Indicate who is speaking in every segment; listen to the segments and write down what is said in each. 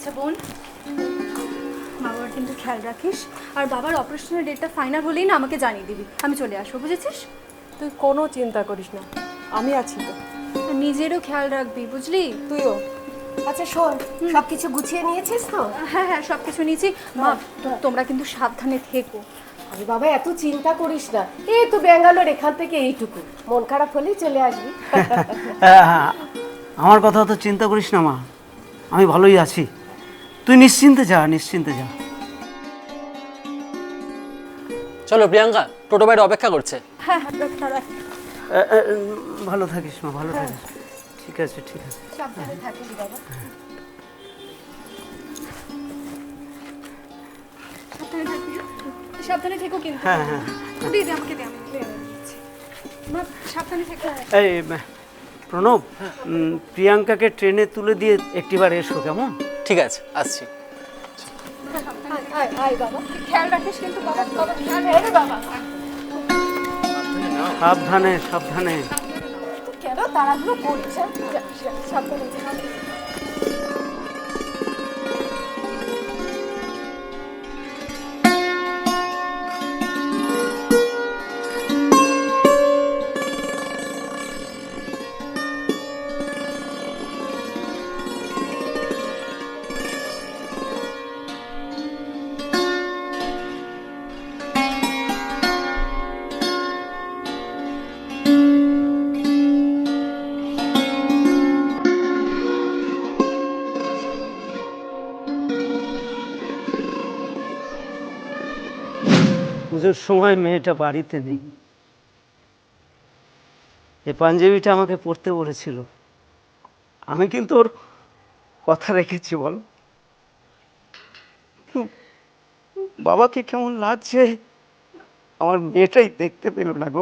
Speaker 1: আচ্ছা বোন, বাবার কিন্তু খেয়াল রাখিস, আর বাবার অপারেশনের ডেটটা ফাইনাল হলেই না আমাকে জানিয়ে দিবি, আমি চলে আসবো, বুঝেছিস?
Speaker 2: তুই কোনো চিন্তা করিস না, আমি আছি তো।
Speaker 1: আর নিজেরও খেয়াল রাখবি, বুঝলি?
Speaker 2: তুইও।
Speaker 3: আচ্ছা শোন, সবকিছু গুছিয়ে নিয়েছিস তো?
Speaker 1: হ্যাঁ হ্যাঁ, সব কিছু নিয়েছি। মা, তোমরা কিন্তু সাবধানে থেকো।
Speaker 3: আরে বাবা, এত চিন্তা করিস না, এই তো ব্যাঙ্গালোর, এখান থেকে এইটুকু, মন খারাপ হলেই চলে আসবি।
Speaker 4: আমার কথা তো চিন্তা করিস না মা, আমি ভালোই আছি। তুই নিশ্চিন্তে যা, নিশ্চিন্তে যা।
Speaker 5: চলো প্রিয়াঙ্কা, টোটো বাইরে অপেক্ষা করছে।
Speaker 1: হ্যাঁ হ্যাঁ, রাখ।
Speaker 4: ভালো থাকিস মা, ভালো থাকিস। ঠিক আছে, ঠিক আছে।
Speaker 3: সাবধানে থাকিস বাবা।
Speaker 1: সাবধানে থাকবি, সাবধানে থেকো কিন্তু।
Speaker 4: হ্যাঁ হ্যাঁ।
Speaker 1: দিয়ে দে আমাকে, দে আমি দিচ্ছি। মা, সাবধানে থেকো।
Speaker 4: এই প্রণব, প্রিয়াঙ্কাকে ট্রেনে তুলে দিয়ে একটিবার এসো, কেমন?
Speaker 5: ঠিক আছে, আসছি।
Speaker 3: আয় বাবা।
Speaker 1: খেয়াল রাখিস কিন্তু বাবা, খেয়াল রাখিস বাবা।
Speaker 4: সাবধানে, সাবধানে।
Speaker 3: কেন তাড়াহুড়ো করছিস? সাবধানে যা।
Speaker 4: পুজোর সময় মেয়েটা বাড়িতে নেই। এই পাঞ্জাবিটা আমাকে পরতে বলেছিল, আমি কিন্তু ওর কথা রেখেছি। বল, বাবাকে কেমন লাগছে আমার মেয়েটাই দেখতে পেল না গো।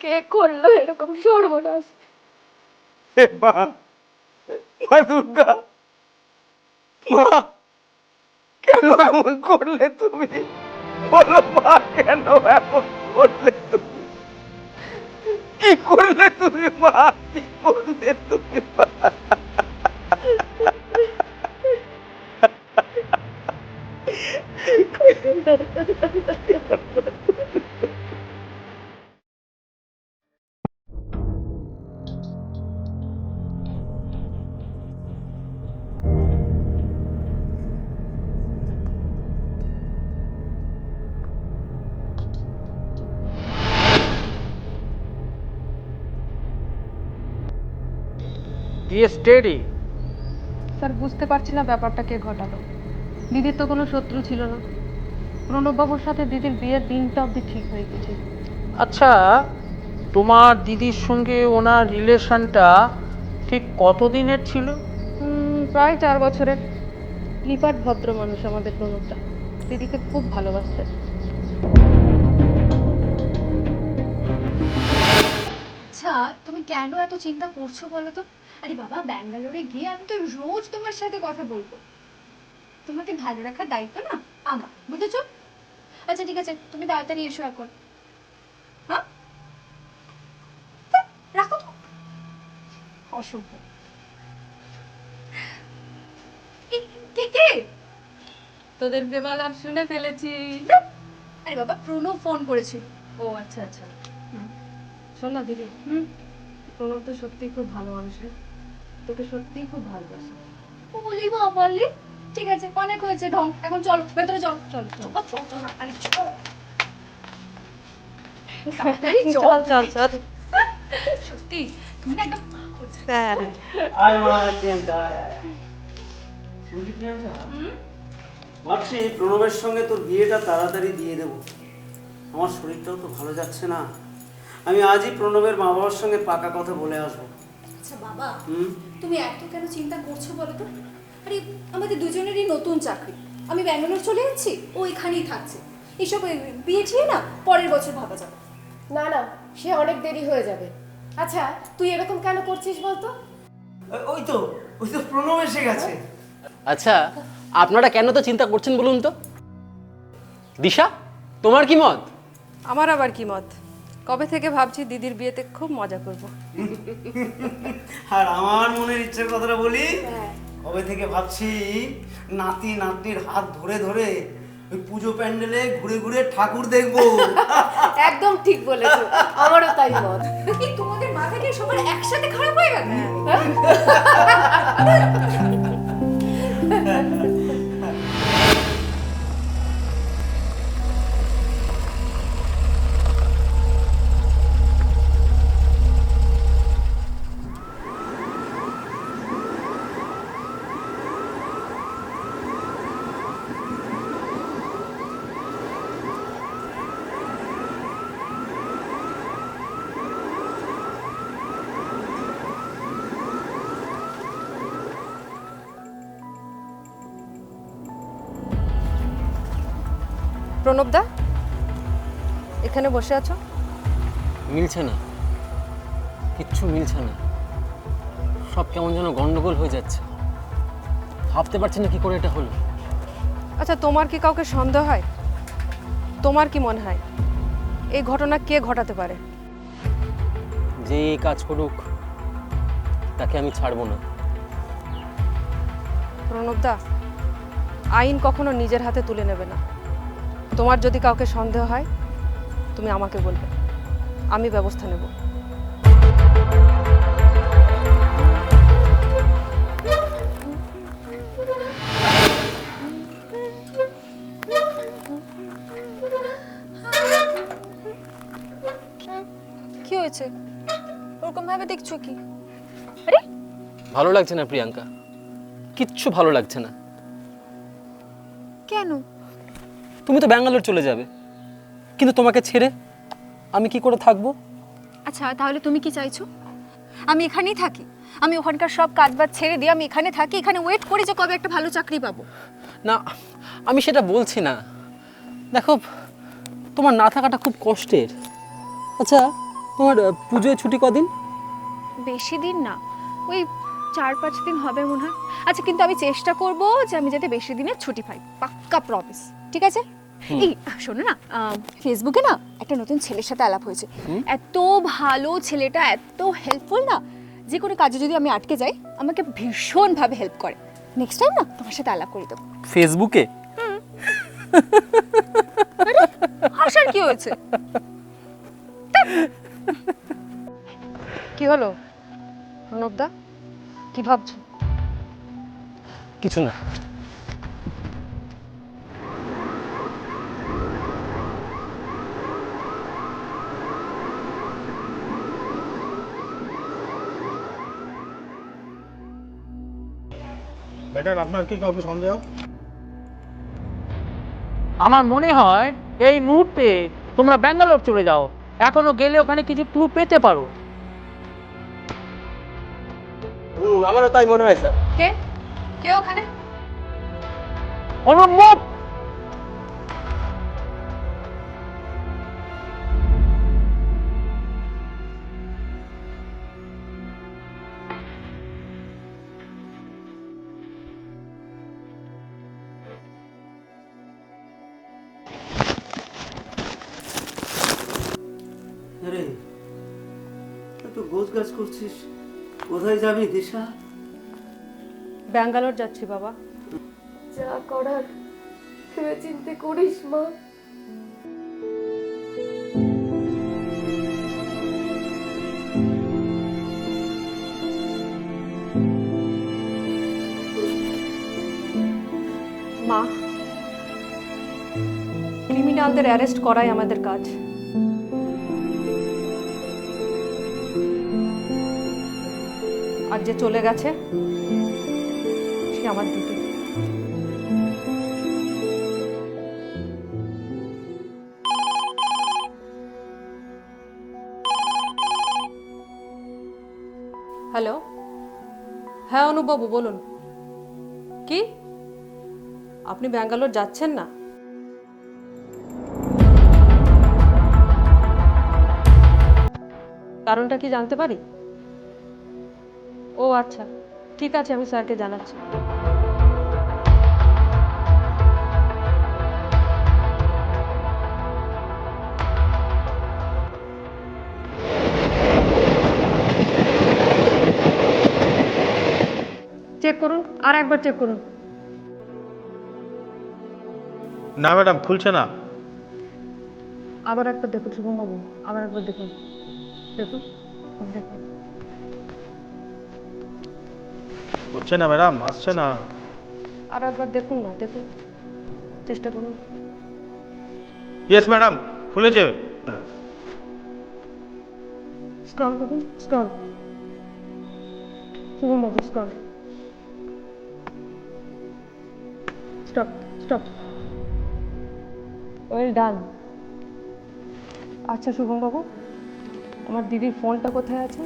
Speaker 3: কে করলো এরকম সর্বনাশ?
Speaker 4: হে মা, মা দুর্গা, মা কেন এমন করলে তুমি? বলো মা, কেন এমন করলে তুমি? কি করলে তুমি মা? কি করলে তুমি মা?
Speaker 2: স্যার, বুঝতে পারছি না ব্যাপারটা কে ঘটালো। দিদির তো কোনো শত্রু ছিল না। প্রণববাবুর সাথে দিদির বিয়ের দিনটা অবধি ঠিক হয়ে গেছে।
Speaker 6: আচ্ছা, তোমার দিদির সঙ্গে ওনার রিলেশনটা ঠিক কতদিনের ছিল?
Speaker 2: প্রায় 4 বছরের। নিপাট ভদ্র মানুষ আমাদের প্রণবটা, দিদিকে খুব ভালোবাসতেন।
Speaker 1: আচ্ছা, তুমি কেন এত চিন্তা করছো বলো তো? আরে বাবা, ব্যাঙ্গালোরে গিয়ে আমি তো রোজ তোমার সাথে কথা বলবো। তোমাকে ভালো রাখার দায়িত্ব না আমার, বুঝেছো? আচ্ছা ঠিক আছে, তুমি তাড়াতাড়ি এসো এখন। হ্যাঁ, রাখো তো। অসভ্য। কে?
Speaker 2: তোদের প্রেমালাপ শুনে ফেলেছি।
Speaker 1: আরে বাবা, প্রণব ফোন করেছিল।
Speaker 2: ও আচ্ছা আচ্ছা। শোন না দিদি, প্রণব তো সত্যিই খুব ভালো মানুষ রে। তোকে সত্যিই খুব ভালোবাসে।
Speaker 1: বলি বাবালি, ঠিক আছে, অনেক হয়েছে ঢং, এখন চলো ভেতরে, চল চল চল চল, আরে চল তাড়াতাড়ি চল।
Speaker 2: চল।
Speaker 1: সত্যি তুমি না একদম
Speaker 2: স্যার,
Speaker 4: আয় মা, প্রিয়াঙ্কা আয়। শুনলি প্রিয়াঙ্কা, ভাবছি প্রণবের সঙ্গে তোর বিয়েটা তাড়াতাড়ি দিয়ে দেবো। আমার শরীরটাও তো ভালো যাচ্ছে না। আমি আজই প্রণবের মা বাবার সঙ্গে পাকা কথা বলে আসবো।
Speaker 1: আচ্ছা বাবা, তুমি এত কেন চিন্তা করছো বলো তো? আরে আমাদের দুজনেরই নতুন চাকরি, আমি ব্যাঙ্গালোর চলে যাচ্ছি, ও এখানেই থাকছে। এসব বিয়ে ঠিক না, পরের বছর ভাবা যাবে।
Speaker 3: না না, সে অনেক দেরি হয়ে যাবে। আচ্ছা, তুই এরকম কেন করছিস বলতো?
Speaker 4: ওই তো প্রণব এসে গেছে।
Speaker 5: আচ্ছা, আপনারা কেন তো চিন্তা করছেন বলুন তো? দিশা, তোমার কি মত?
Speaker 2: আমার আবার কি মত? কবে থেকে ভাবছি দিদির বিয়েতে খুব মজা করব।
Speaker 4: আর আমার মনের ইচ্ছের কথাটা বলি, কবে থেকে ভাবছি নাতি নাতনির হাত ধরে ধরে ওই পুজো প্যান্ডেলে ঘুরে ঘুরে ঠাকুর দেখবো।
Speaker 3: একদম ঠিক বলেছো, আমারও তাই মত।
Speaker 1: এই তোমাদের মাথা কি সবার একসাথে খারাপ হয়ে গেল?
Speaker 2: প্রণবদা, এখানে বসে আছো?
Speaker 5: মিলছে না, কিচ্ছু মিলছে না। সব কেমন যেন গন্ডগোল হয়ে যাচ্ছে। ভাবতে পারছি না কি করে এটা হলো।
Speaker 2: আচ্ছা, তোমার কি কাউকে সন্দেহ হয়? তোমার কি মনে হয় এই ঘটনা কে ঘটাতে পারে?
Speaker 5: যে এই কাজ করুক তাকে আমি ছাড়বো না।
Speaker 2: প্রণবদা, আইন কখনো নিজের হাতে তুলে নেবে না। তোমার যদি কাউকে সন্দেহ হয় তুমি আমাকে বলবে, আমি ব্যবস্থা নেব।
Speaker 1: কি হয়েছে? ওরকম ভাবে দেখছো কি?
Speaker 5: ভালো লাগছে না প্রিয়াঙ্কা, কিচ্ছু ভালো লাগছে না।
Speaker 1: কেন?
Speaker 5: তুমি তো ব্যাঙ্গালোর চলে যাবে, কিন্তু তোমাকে ছেড়ে আমি কি করে থাকবো?
Speaker 1: আচ্ছা, তাহলে তুমি কি চাইছো? আমি এখানেই থাকি? আমি ওখানকার সব কাজবাজ ছেড়ে দিয়ে আমি এখানে থাকি, এখানে ওয়েট করি যে কবে একটা ভালো চাকরি পাবো?
Speaker 5: না, আমি সেটা বলছি না। দেখো, তোমার না থাকাটা খুব কষ্টের। আচ্ছা, তোমার পুজোয় ছুটি কদিন?
Speaker 1: বেশি দিন না, ওই 4-5 দিন হবে মনে হয়। আচ্ছা, কিন্তু আমি চেষ্টা করব যে আমি যাতে বেশি দিনের ছুটি পাই, পাক্কা প্রমিস। ঠিক আছে? এই শোনো না, ফেসবুকে না একটা নতুন ছেলের সাথে আলাপ হয়েছে। এত ভালো ছেলেটা, এত হেল্পফুল না, যে কোনো কাজে যদি আমি আটকে যাই আমাকে ভীষণভাবে হেল্প করে। নেক্সট টাইম না তোমার সাথে আলাপ করে দেবো।
Speaker 5: ফেসবুকে?
Speaker 1: হাসার কি হয়েছে?
Speaker 2: কি হলো প্রণবদা, কি ভাবছো?
Speaker 5: কিছু না।
Speaker 7: বেটার আপনার কি কাউকে সন্দেহ?
Speaker 6: আমার মনে হয় এই মুহূর্তে তোমরা ব্যাঙ্গালোর চলে যাও, এখনো গেলে ওখানে কিছু ক্লু পেতে পারো।
Speaker 5: আমারও তাই মনে হয় স্যার।
Speaker 1: কে কে ওখানে?
Speaker 6: অনুমোদ,
Speaker 4: আরে এত গোছ গাছ করছিস, কোথায় যাবি দিশা?
Speaker 2: ব্যাঙ্গালোর যাচ্ছি বাবা।
Speaker 3: যা করার ভেবে চিন্তে করিস মা।
Speaker 2: মা, ক্রিমিনালদের অ্যারেস্ট করাই আমাদের কাজ। আর যে চলে গেছে সে আমার দিদি। হ্যালো, হ্যাঁ অনুবাবু বলুন। কি আপনি ব্যাঙ্গালোর যাচ্ছেন না? কারণটা কি জানতে পারি? ও আচ্ছা, ঠিক আছে, আমি স্যারকে জানাচ্ছি। চেক করুন, আর একবার চেক করুন।
Speaker 7: না ম্যাডাম, খুলছে না।
Speaker 2: আবার একবার দেখুন শুভমবাবু, আবার একবার দেখুন, দেখুন দেখুন।
Speaker 7: হচ্ছে না ম্যাডাম, আসছে না।
Speaker 2: আর একবার দেখুন না, দেখুন, চেষ্টা করুন।
Speaker 7: ইয়েস ম্যাডাম, খুলেছে।
Speaker 2: স্ক্রল করুন, স্ক্রল। শুভমবাবু scroll. Stop, stop. Well done. আচ্ছা শুভমবাবু, আমার দিদির ফোনটা কোথায় আছে?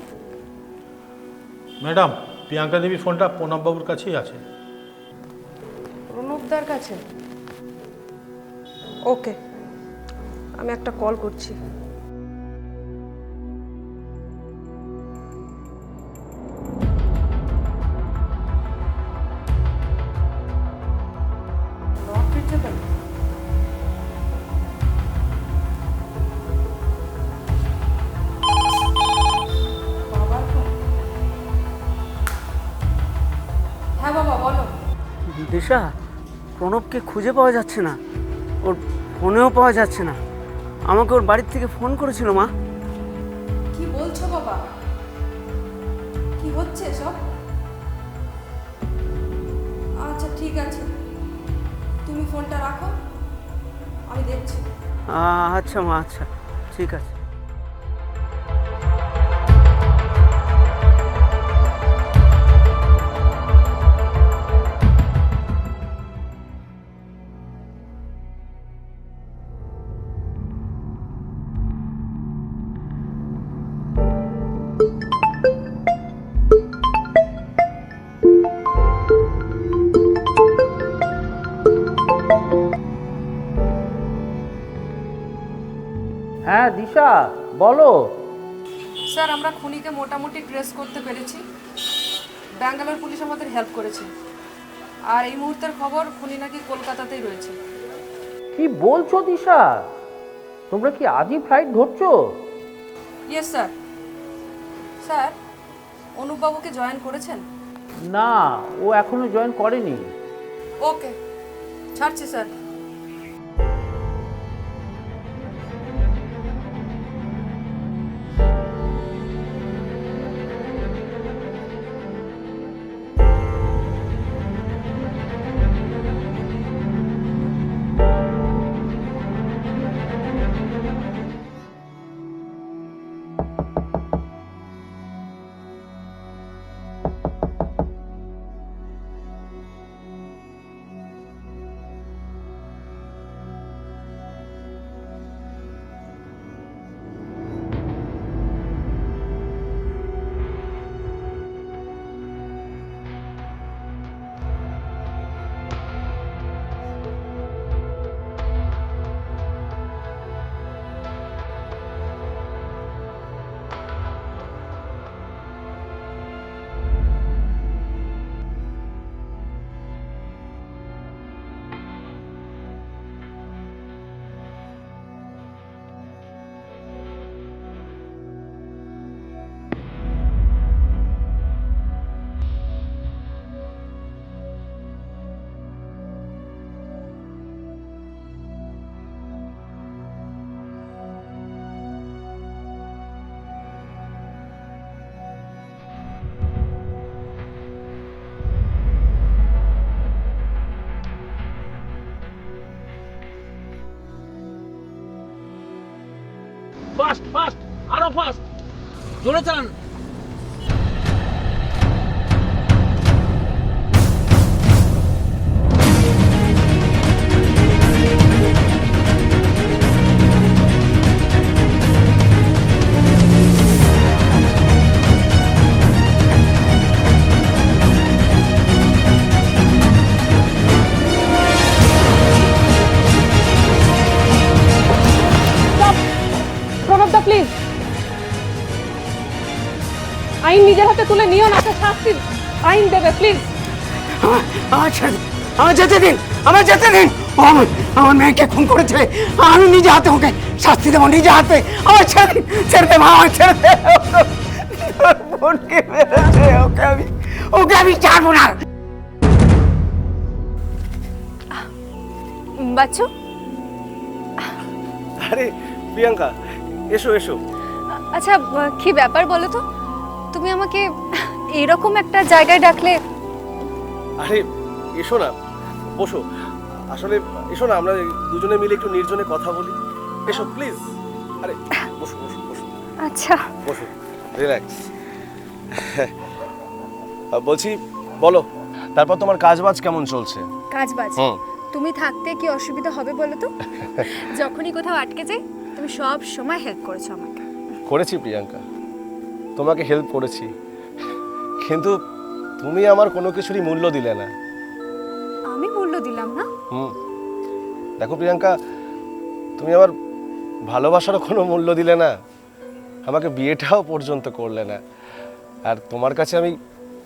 Speaker 7: ম্যাডাম, প্রিয়াঙ্কা দেবীর ফোনটা প্রণববাবুর কাছেই আছে।
Speaker 2: প্রণবদার কাছে? ওকে, আমি একটা কল করছি। লক দিচ্ছে কেন? বাবার ফোন? হ্যাঁ বাবা বলো।
Speaker 4: দিশা, প্রণবকে খুঁজে পাওয়া যাচ্ছে না, ওর ফোনেও পাওয়া যাচ্ছে না। আমাকে ওর বাড়ির থেকে ফোন করেছিল মা।
Speaker 2: কি বলছো বাবা? কি হচ্ছে সব? আচ্ছা ঠিক আছে, তুমি ফোনটা রাখো, আমি দেখছি।
Speaker 4: আচ্ছা মা, আচ্ছা ঠিক আছে।
Speaker 6: হ্যাঁ দিশা, বলো।
Speaker 2: স্যার, আমরা খুনিকে মোটামুটি ট্রেস করতে পেরেছি। ব্যাঙ্গালোর পুলিশ আমাদের হেল্প করেছে। আর এই মুহূর্তের খবর, খুনি নাকি কলকাতাতেই রয়েছে।
Speaker 6: কি বলছো দিশা? তোমরা কি আজই ফ্লাইট ধরছো?
Speaker 2: Yes sir. স্যার, অনুপবাবুকে জয়েন করেছেন?
Speaker 6: না, ও এখনো জয়েন করেনি।
Speaker 2: ওকে, ছাড়ছি স্যার।
Speaker 6: ফাস্ট ফাস্ট, আরো ফাস্ট, জোরে চালান।
Speaker 2: প্রণবদা প্লিজ, আইন নিজের হাতে তুলে নিও না, শাস্তি আইন দেবে প্লিজ।
Speaker 4: আমার ছেড়ে দিন, আমার যেতে দিন, আমার যেতে দিন। আমার মেয়েকে খুন করেছে, আমি নিজে হাতে ওকে শাস্তি দেবো, নিজে হাতে। আমার ছেড়ে দিন, ছেড়ে দে মা, আমার ছেড়ে দে। বোনকে মেরেছে, ওকে আমি
Speaker 6: ওকে আমি ছাড়বো না।
Speaker 2: বাচ্চু,
Speaker 8: আরে প্রিয়াঙ্কা, এসো এসো।
Speaker 2: আচ্ছা কি ব্যাপার বলো তো, তুমি আমাকে এরকম একটা জায়গায় ডাকলে?
Speaker 8: আরে এসো না, বসো। আসলে এসো না, আমরা দুজনে মিলে একটু নির্জনে কথা বলি। এসো প্লিজ। আরে বসো বসো বসো
Speaker 2: আচ্ছা
Speaker 8: বসো, রিল্যাক্স। বলছি, বলো, তারপর তোমার কাজবাজ কেমন চলছে?
Speaker 2: কাজ বাজ
Speaker 8: হুম।
Speaker 2: তুমি থাকতে কি অসুবিধা হবে বলো তো? যখনই কোথাও আটকে যাই তুমি সব সময় হেল্প করেছো আমাকে।
Speaker 8: করেছি প্রিয়াঙ্কা, তোমাকে হেল্প করেছি, কিন্তু তুমি আমার কোনো কিছুরই মূল্য দিলে না।
Speaker 2: আমি মূল্য দিলাম না?
Speaker 8: দেখো প্রিয়াঙ্কা, তুমি আমার ভালোবাসারও কোনো মূল্য দিলে না, আমাকে বিয়েটাও পর্যন্ত করলে না। আর তোমার কাছে আমি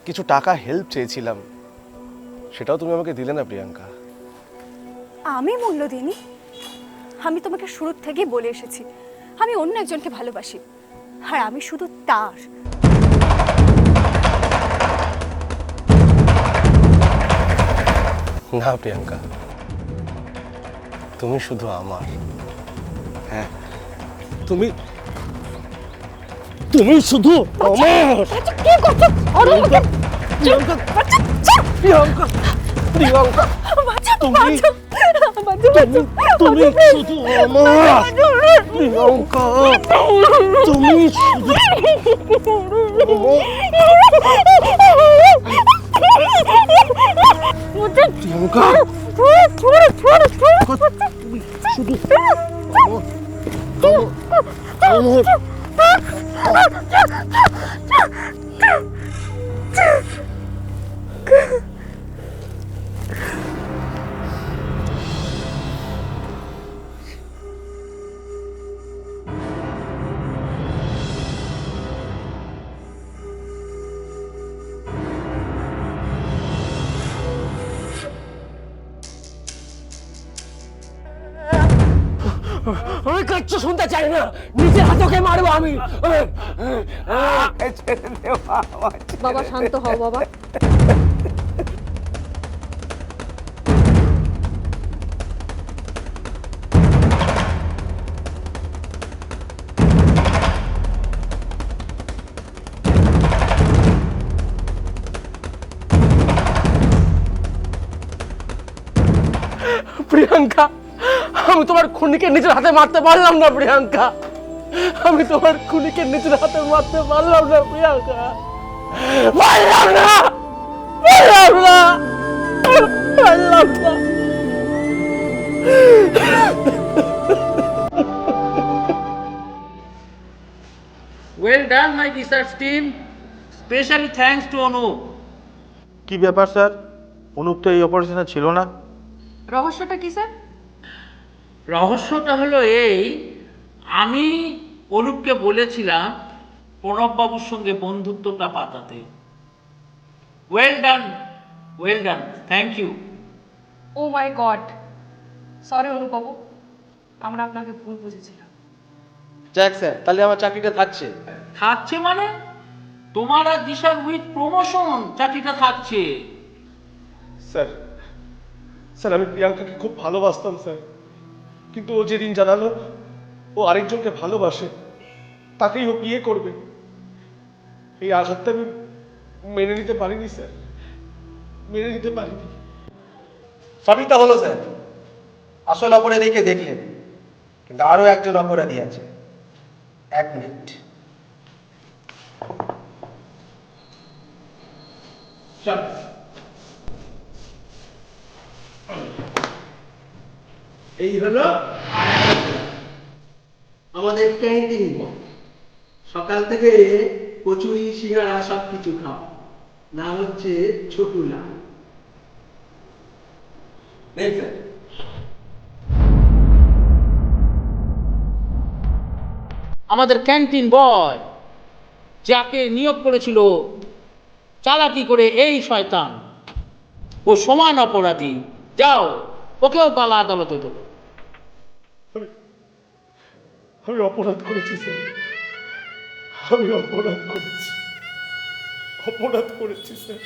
Speaker 8: কিছু টাকা হেল্প চেয়েছিলাম, সেটাও তুমি আমাকে দিলে না প্রিয়াঙ্কা।
Speaker 2: আমি মূল্য দিইনি? আমি তোমাকে শুরু থেকেই বলে এসেছি আমি অন্য একজনকে ভালোবাসি, আর আমি শুধু তার।
Speaker 8: না প্রিয়াঙ্কা, তুমি শুধু আমার। হ্যাঁ, তুমি তুমি শুধু আমার।
Speaker 2: কি করছো?
Speaker 8: প্রিয়াঙ্কা, প্রিয়াঙ্কা, প্রিয়াঙ্কা, প্রিয়াঙ্কা, তুমি তুমি শুধু আমার। প্রিয়াঙ্কা, তুমি শুধু প্রিয়াঙ্কা, তুমি শুধু আমার।
Speaker 6: আমি কিচ্ছু শুনতে চাই না, নিজের হাতকে মারবো আমি।
Speaker 2: বাবা শান্ত হও বাবা।
Speaker 6: প্রিয়াঙ্কা, আমি তোমার খুনিকে নিজের হাতে মারতে পারলাম না প্রিয়াঙ্কা, আমি তোমার খুনিকে নিজের হাতে মারতে পারলাম না প্রিয়াঙ্কা, পারলাম না, পারলাম না, পারলাম না।
Speaker 9: Well done, my research team. Specially thanks to Anup.
Speaker 7: কি ব্যাপার স্যার, অনুপ তো এই অপারেশনে ছিল না।
Speaker 2: রহস্যটা কি স্যার?
Speaker 9: রহস্যটা হলো এই, আমি অনুপকে বলেছিলাম প্রণববাবুর সঙ্গে বন্ধুত্বটা পাতাতে। Well done, well done, thank you.
Speaker 2: Oh my God, sorry অনুবাবু, আমরা আপনাকে ভুল বুঝেছিলাম।
Speaker 10: যাক স্যার, তাহলে আমার চাকরিটা থাকছে।
Speaker 9: থাকছে মানে? তোমার আর দিশার উইথ প্রমোশন চাকরিটা থাকছে।
Speaker 8: স্যার, স্যার আমি প্রিয়াঙ্কাকে খুব ভালোবাসতাম স্যার, কিন্তু ও যেদিন জানালো ও আরেকজনকে ভালোবাসে, তাকেই ও বিয়ে করবে, এই আঘাতটা আমি মেনে নিতে পারিনি স্যার, মেনে নিতে পারিনি।
Speaker 10: সবই তো হলো স্যার, আসল অপরাধীকে দেখলেন, কিন্তু আরো একজন অপরাধী আছে। 1 মিনিট।
Speaker 9: চল।
Speaker 10: এই হলো আমাদের ক্যান্টিন। সকাল থেকে কচুরি সিঙ্গাড়া সব কিছু খাও, নাম হচ্ছে ছোটুলা।
Speaker 9: আমাদের ক্যান্টিন বয় যাকে নিয়োগ করেছিল চালাকি করে এই শয়তান, ও সমান অপরাধী। যাও, ওকেও পালা আদালতে দেবো।
Speaker 8: আমি অপরাধ করেছি স্যার, আমি অপরাধ করেছি, অপরাধ করেছি স্যার।